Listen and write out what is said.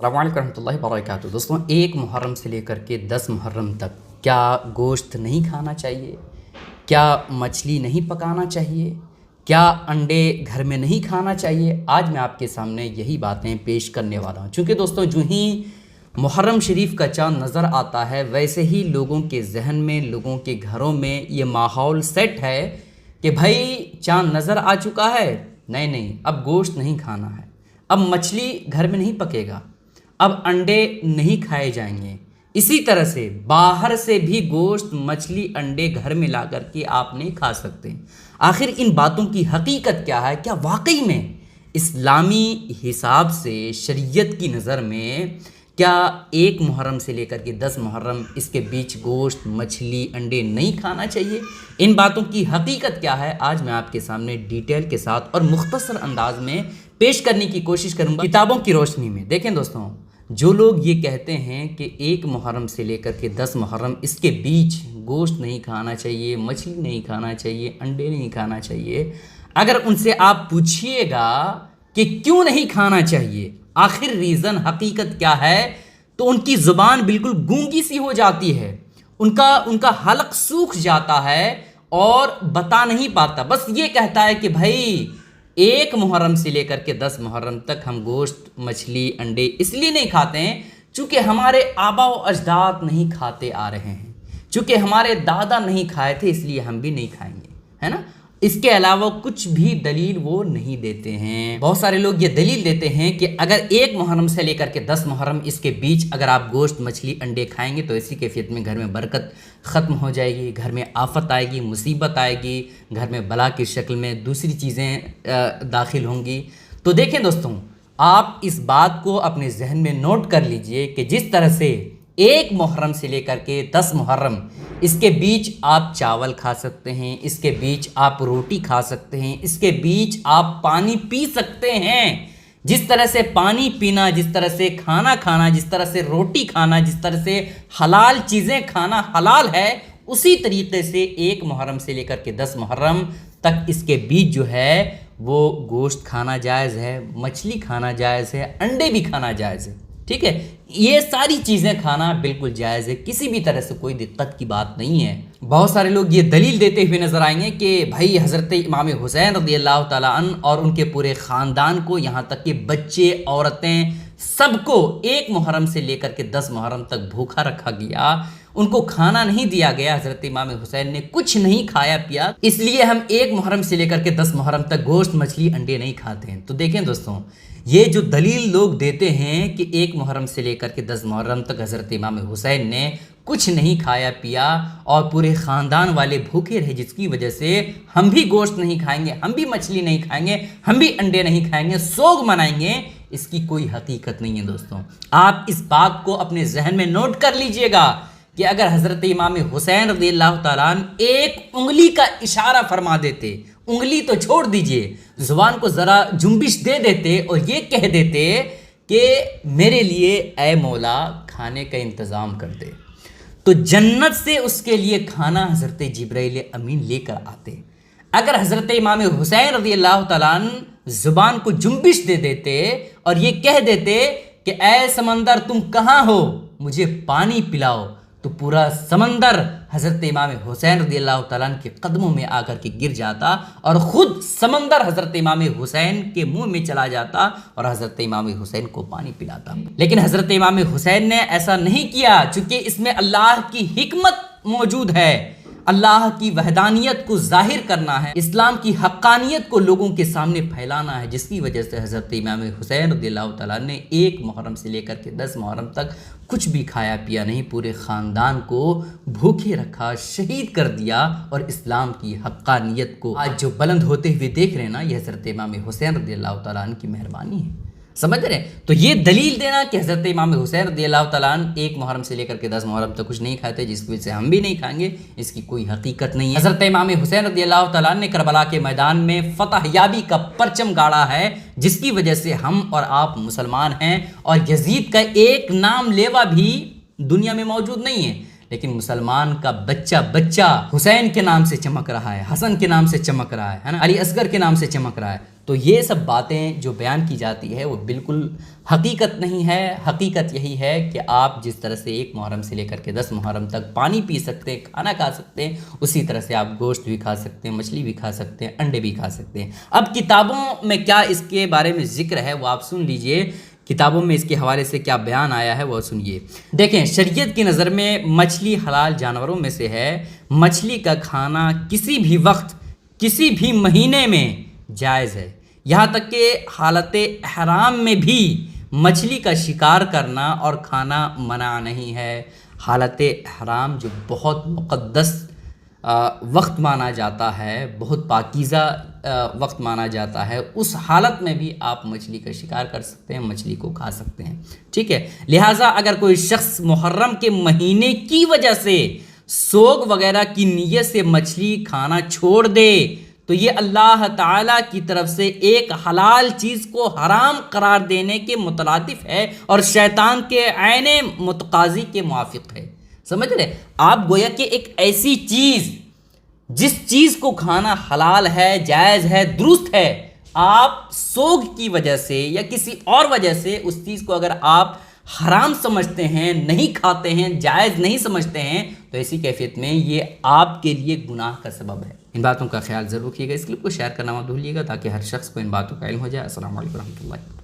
السلام علیکم ورحمۃ اللہ وبرکاتہ۔ دوستوں، 1 محرم سے لے کر کے 10 محرم تک کیا گوشت نہیں کھانا چاہیے؟ کیا مچھلی نہیں پکانا چاہیے؟ کیا انڈے گھر میں نہیں کھانا چاہیے؟ آج میں آپ کے سامنے یہی باتیں پیش کرنے والا ہوں، چونکہ دوستوں جو ہی محرم شریف کا چاند نظر آتا ہے ویسے ہی لوگوں کے ذہن میں، لوگوں کے گھروں میں یہ ماحول سیٹ ہے کہ بھائی چاند نظر آ چکا ہے، نہیں اب گوشت نہیں کھانا ہے، اب مچھلی گھر میں نہیں پکے گا، اب انڈے نہیں کھائے جائیں گے۔ اسی طرح سے باہر سے بھی گوشت، مچھلی، انڈے گھر میں لا کر کے آپ نہیں کھا سکتے۔ آخر ان باتوں کی حقیقت کیا ہے؟ کیا واقعی میں اسلامی حساب سے، شریعت کی نظر میں کیا 1 محرم سے لے کر کے 10 محرم اس کے بیچ گوشت، مچھلی، انڈے نہیں کھانا چاہیے؟ ان باتوں کی حقیقت کیا ہے آج میں آپ کے سامنے ڈیٹیل کے ساتھ اور مختصر انداز میں پیش کرنے کی کوشش کروں گا کتابوں کی روشنی میں۔ دیکھیں دوستوں، جو لوگ یہ کہتے ہیں کہ 1 محرم سے لے کر کے 10 محرم اس کے بیچ گوشت نہیں کھانا چاہیے، مچھلی نہیں کھانا چاہیے، انڈے نہیں کھانا چاہیے، اگر ان سے آپ پوچھیے گا کہ کیوں نہیں کھانا چاہیے، آخر ریزن، حقیقت کیا ہے، تو ان کی زبان بالکل گونگی سی ہو جاتی ہے، ان کا حلق سوکھ جاتا ہے اور بتا نہیں پاتا، بس یہ کہتا ہے کہ بھائی 1 محرم سے لے کر کے 10 محرم تک ہم گوشت، مچھلی، انڈے اس لیے نہیں کھاتے ہیں چونکہ ہمارے آبا و اجداد نہیں کھاتے آ رہے ہیں، چونکہ ہمارے دادا نہیں کھائے تھے اس لیے ہم بھی نہیں کھائیں گے، ہے نا؟ اس کے علاوہ کچھ بھی دلیل وہ نہیں دیتے ہیں۔ بہت سارے لوگ یہ دلیل دیتے ہیں کہ اگر 1 محرم سے لے کر کے 10 محرم اس کے بیچ اگر آپ گوشت، مچھلی، انڈے کھائیں گے تو اسی کیفیت میں گھر میں برکت ختم ہو جائے گی، گھر میں آفت آئے گی، مصیبت آئے گی، گھر میں بلا کی شکل میں دوسری چیزیں داخل ہوں گی۔ تو دیکھیں دوستوں، آپ اس بات کو اپنے ذہن میں نوٹ کر لیجئے کہ جس طرح سے 1 محرم سے لے کر کے 10 محرم اس کے بیچ آپ چاول کھا سکتے ہیں، اس کے بیچ آپ روٹی کھا سکتے ہیں، اس کے بیچ آپ پانی پی سکتے ہیں، جس طرح سے پانی پینا، جس طرح سے کھانا کھانا، جس طرح سے روٹی کھانا، جس طرح سے حلال چیزیں کھانا حلال ہے، اسی طریقے سے 1 محرم سے لے کر کے 10 محرم تک اس کے بیچ جو ہے وہ گوشت کھانا جائز ہے، مچھلی کھانا جائز ہے، انڈے بھی کھانا جائز ہے، ٹھیک ہے؟ یہ ساری چیزیں کھانا بالکل جائز ہے، کسی بھی طرح سے کوئی دقت کی بات نہیں ہے۔ بہت سارے لوگ یہ دلیل دیتے ہوئے نظر آئیں گے کہ بھائی حضرت امام حسین رضی اللہ تعالیٰ عنہ اور ان کے پورے خاندان کو، یہاں تک کہ بچے، عورتیں، سب کو 1 محرم سے لے کر کے 10 محرم تک بھوکا رکھا گیا، ان کو کھانا نہیں دیا گیا، حضرت امام حسین نے کچھ نہیں کھایا پیا، اس لیے ہم 1 محرم سے لے کر کے 10 محرم تک گوشت، مچھلی، انڈے نہیں کھاتے ہیں۔ تو دیکھیں دوستوں، یہ جو دلیل لوگ دیتے ہیں کہ 1 محرم سے لے کر کے 10 محرم تک حضرت امام حسین نے کچھ نہیں کھایا پیا اور پورے خاندان والے بھوکے رہے، جس کی وجہ سے ہم بھی گوشت نہیں کھائیں گے، ہم بھی مچھلی نہیں کھائیں گے، ہم بھی انڈے نہیں کھائیں گے، سوگ منائیں گے، اس کی کوئی حقیقت نہیں ہے دوستوں۔ آپ اس بات کو اپنے ذہن میں نوٹ کر لیجئے گا کہ اگر حضرت امام حسین رضی اللہ تعالیٰ عنہ ایک انگلی کا اشارہ فرما دیتے، انگلی تو چھوڑ دیجئے، زبان کو ذرا جنبش دے دیتے اور یہ کہہ دیتے کہ میرے لیے اے مولا کھانے کا انتظام کر دے، تو جنت سے اس کے لیے کھانا حضرت جبرائیل امین لے کر آتے۔ اگر حضرت امام حسین رضی اللہ تعالیٰ عنہ زبان کو جنبش دے دیتے اور یہ کہہ دیتے کہ اے سمندر تم کہاں ہو، مجھے پانی پلاؤ، تو پورا سمندر حضرت امام حسین رضی اللہ تعالیٰ عنہ کے قدموں میں آ کر کے گر جاتا اور خود سمندر حضرت امام حسین کے منہ میں چلا جاتا اور حضرت امام حسین کو پانی پلاتا۔ لیکن حضرت امام حسین نے ایسا نہیں کیا، چونکہ اس میں اللہ کی حکمت موجود ہے، اللہ کی وحدانیت کو ظاہر کرنا ہے، اسلام کی حقانیت کو لوگوں کے سامنے پھیلانا ہے، جس کی وجہ سے حضرت امام حسین رضی اللہ تعالیٰ نے 1 محرم سے لے کر کے 10 محرم تک کچھ بھی کھایا پیا نہیں، پورے خاندان کو بھوکے رکھا، شہید کر دیا، اور اسلام کی حقانیت کو آج جو بلند ہوتے ہوئے دیکھ رہے ہیں نا، یہ حضرت امام حسین رضی اللہ تعالیٰ عنہ کی مہربانی ہے، سمجھ رہے ہیں؟ تو یہ دلیل دینا کہ حضرت امام حسین رضی اللہ تعالیٰ عنہ 1 محرم سے لے کر کے 10 محرم تک کچھ نہیں کھاتے، جس کی وجہ سے ہم بھی نہیں کھائیں گے، اس کی کوئی حقیقت نہیں ہے۔ حضرت امام حسین رضی اللہ تعالیٰ عنہ نے کربلا کے میدان میں فتح یابی کا پرچم گاڑا ہے، جس کی وجہ سے ہم اور آپ مسلمان ہیں، اور یزید کا ایک نام لیوا بھی دنیا میں موجود نہیں ہے، لیکن مسلمان کا بچہ حسین کے نام سے چمک رہا ہے، حسن کے نام سے چمک رہا ہے نا، علی اصغر کے نام سے چمک رہا ہے۔ تو یہ سب باتیں جو بیان کی جاتی ہے وہ بالکل حقیقت نہیں ہے. حقیقت یہی ہے کہ آپ جس طرح سے 1 محرم سے لے کر کے 10 محرم تک پانی پی سکتے ہیں, کھانا کھا سکتے ہیں, اسی طرح سے آپ گوشت بھی کھا سکتے ہیں, مچھلی بھی کھا سکتے ہیں, انڈے بھی کھا سکتے ہیں. اب کتابوں میں کیا اس کے بارے میں ذکر ہے وہ آپ سن لیجئے. کتابوں میں اس کے حوالے سے کیا بیان آیا ہے وہ سنیے. دیکھیں, شریعت کی نظر میں مچھلی حلال جانوروں میں سے ہے. مچھلی کا کھانا کسی بھی وقت کسی بھی مہینے میں جائز ہے. یہاں تک کہ حالت احرام میں بھی مچھلی کا شکار کرنا اور کھانا منع نہیں ہے. حالت احرام جو بہت مقدس وقت مانا جاتا ہے, بہت پاکیزہ وقت مانا جاتا ہے, اس حالت میں بھی آپ مچھلی کا شکار کر سکتے ہیں, مچھلی کو کھا سکتے ہیں. ٹھیک ہے, لہٰذا اگر کوئی شخص محرم کے مہینے کی وجہ سے سوگ وغیرہ کی نیت سے مچھلی کھانا چھوڑ دے تو یہ اللہ تعالیٰ کی طرف سے ایک حلال چیز کو حرام قرار دینے کے مترادف ہے اور شیطان کے عین متقاضی کے موافق ہے. سمجھ رہے, آپ گویا کہ ایک ایسی چیز جس چیز کو کھانا حلال ہے, جائز ہے, درست ہے, آپ سوگ کی وجہ سے یا کسی اور وجہ سے اس چیز کو اگر آپ حرام سمجھتے ہیں, نہیں کھاتے ہیں, جائز نہیں سمجھتے ہیں, تو ایسی کیفیت میں یہ آپ کے لیے گناہ کا سبب ہے. ان باتوں کا خیال ضرور کیے گا. اس کلپ کو شیئر کرنا مت بھولیے گا تاکہ ہر شخص کو ان باتوں کا علم ہو جائے. السلام علیکم ورحمۃ اللہ.